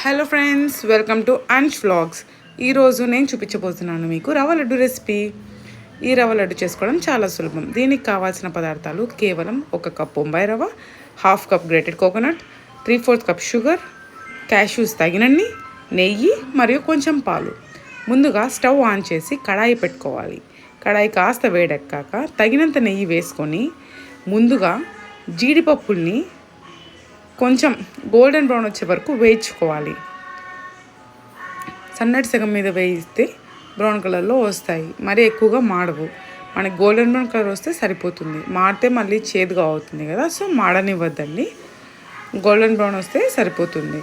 Hello friends, welcome to Ansh vlogs. ఈరోజు నేను చూపించబోతున్నాను మీకు రవ్వ లడ్డు రెసిపీ. ఈ రవ్వ లడ్డు చేసుకోవడం చాలా సులభం. దీనికి కావాల్సిన పదార్థాలు కేవలం 1 కప్ బొంబాయి రవ్వ, 1/2 cup grated coconut, 3/4 cup sugar, cashews తగినన్ని, నెయ్యి మరియు కొంచెం పాలు. ముందుగా స్టవ్ ఆన్ చేసి కడాయి పెట్టుకోవాలి. కడాయి కాస్త వేడెక్కాక తగినంత నెయ్యి వేసుకొని ముందుగా జీడిపప్పుల్ని కొంచెం గోల్డెన్ బ్రౌన్ వచ్చే వరకు వేయించుకోవాలి. సన్నటి సగం మీద వేయిస్తే బ్రౌన్ కలర్లో వస్తాయి, మరీ ఎక్కువగా మాడవు. మనకి గోల్డెన్ బ్రౌన్ కలర్ వస్తే సరిపోతుంది. మాడితే మళ్ళీ చేదుగా అవుతుంది కదా, సో మాడనివ్వద్దండి. గోల్డెన్ బ్రౌన్ వస్తే సరిపోతుంది.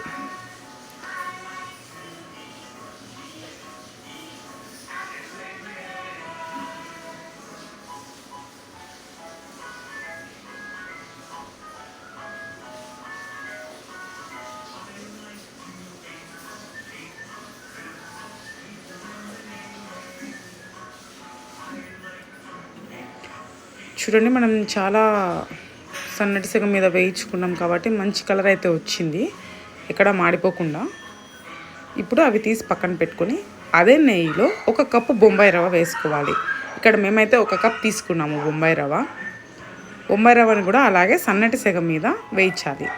చూడండి, మనం చాలా సన్నటి సగం మీద వేయించుకున్నాం కాబట్టి మంచి కలర్ అయితే వచ్చింది, ఎక్కడ మాడిపోకుండా. ఇప్పుడు అవి తీసి పక్కన పెట్టుకొని అదే నెయ్యిలో 1 కప్పు బొంబాయి రవ్వ వేసుకోవాలి. ఇక్కడ మేమైతే 1 కప్ తీసుకున్నాము బొంబాయి రవ్వ. బొంబాయి రవ్వని కూడా అలాగే సన్నటి సగం మీద వేయించాలి.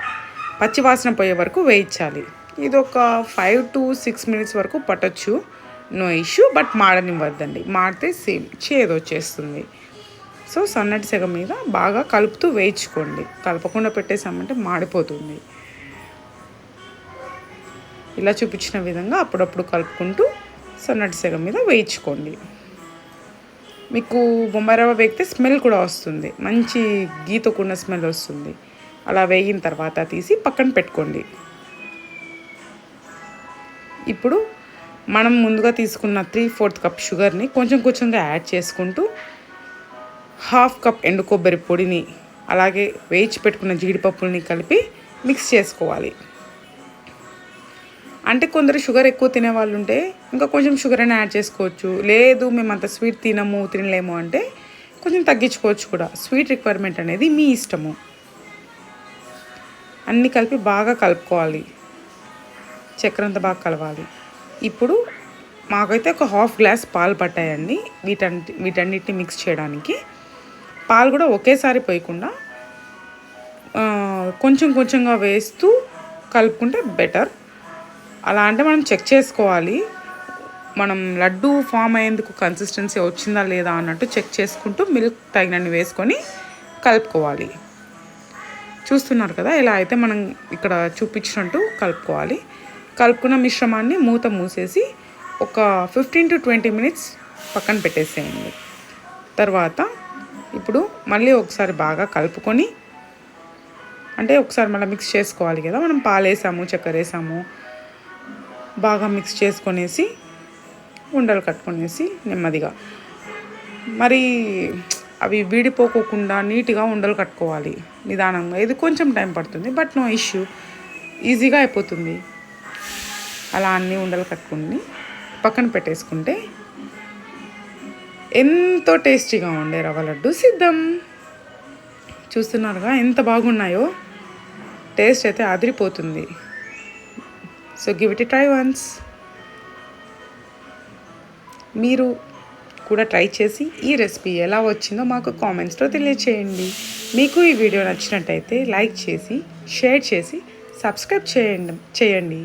పచ్చి వాసన పోయే వరకు వేయించాలి. ఇది ఒక 5 to 6 minutes వరకు పట్టొచ్చు, నో ఇష్యూ. బట్ మాడనివ్వద్దండి, మాడితే సేమ్ చేదు వచ్చేస్తుంది. సో సన్నటి సగం మీద బాగా కలుపుతూ వేయించుకోండి. కలపకుండా పెట్టేసామంటే మాడిపోతుంది. ఇలా చూపించిన విధంగా అప్పుడప్పుడు కలుపుకుంటూ సన్నటి సగం మీద వేయించుకోండి. మీకు బొంబాయి రవ్వ వేగితే స్మెల్ కూడా వస్తుంది, మంచి గీతకున్న స్మెల్ వస్తుంది. అలా వేగిన తర్వాత తీసి పక్కన పెట్టుకోండి. ఇప్పుడు మనం ముందుగా తీసుకున్న 3/4 కప్ షుగర్ని కొంచెం కొంచెంగా యాడ్ చేసుకుంటూ 1/2 కప్ ఎండు కొబ్బరి పొడిని అలాగే వేయించి పెట్టుకున్న జీడిపప్పుల్ని కలిపి మిక్స్ చేసుకోవాలి. అంటే కొందరు షుగర్ ఎక్కువ తినే వాళ్ళు ఉంటే ఇంకా కొంచెం షుగర్ అయినా యాడ్ చేసుకోవచ్చు. లేదు మేము అంత స్వీట్ తినలేము అంటే కొంచెం తగ్గించుకోవచ్చు కూడా. స్వీట్ రిక్వైర్మెంట్ అనేది మీ ఇష్టము. అన్నీ కలిపి బాగా కలుపుకోవాలి. చక్కెర అంతా బాగా కలవాలి. ఇప్పుడు మాకైతే ఒక 1/2 గ్లాస్ పాలు పట్టాయండి వీటన్నిటిని మిక్స్ చేయడానికి. పాలు కూడా ఒకేసారి పోయకుండా కొంచెం కొంచెంగా వేస్తూ కలుపుకుంటే బెటర్. అలా అంటే మనం చెక్ చేసుకోవాలి, మనం లడ్డు ఫామ్ అయ్యేందుకు కన్సిస్టెన్సీ వచ్చిందా లేదా అన్నట్టు చెక్ చేసుకుంటూ మిల్క్ తగినన్ని వేసుకొని కలుపుకోవాలి. చూస్తున్నారు కదా, ఇలా అయితే మనం ఇక్కడ చూపించినట్టు కలుపుకోవాలి. కలుపుకున్న మిశ్రమాన్ని మూత మూసేసి ఒక 15 to 20 minutes పక్కన పెట్టేసేయండి. తర్వాత ఇప్పుడు మళ్ళీ ఒకసారి బాగా కలుపుకొని, అంటే ఒకసారి మళ్ళీ మిక్స్ చేసుకోవాలి కదా, మనం పాలు వేసాము, చక్కెర వేసాము, బాగా మిక్స్ చేసుకొనేసి ఉండలు కట్టుకొనేసి నెమ్మదిగా, మరి అవి విడిపోకోకుండా నీట్గా ఉండలు కట్టుకోవాలి నిదానంగా. ఇది కొంచెం టైం పడుతుంది, బట్ నో ఇష్యూ, ఈజీగా అయిపోతుంది. అలా అన్నీ ఉండలు కట్టుకుని పక్కన పెట్టేసుకుంటే ఎంతో టేస్టీగా ఉండే రవ్వ లడ్డు సిద్ధం. చూస్తున్నారుగా ఎంత బాగున్నాయో, టేస్ట్ అయితే అదిరిపోతుంది. So give it try once. మీరు కూడా ట్రై చేసి ఈ రెసిపీ ఎలా వచ్చిందో మాకు కామెంట్స్లో తెలియచేయండి. మీకు ఈ వీడియో నచ్చినట్టయితే లైక్ చేసి, షేర్ చేసి, సబ్స్క్రైబ్ చేయండి.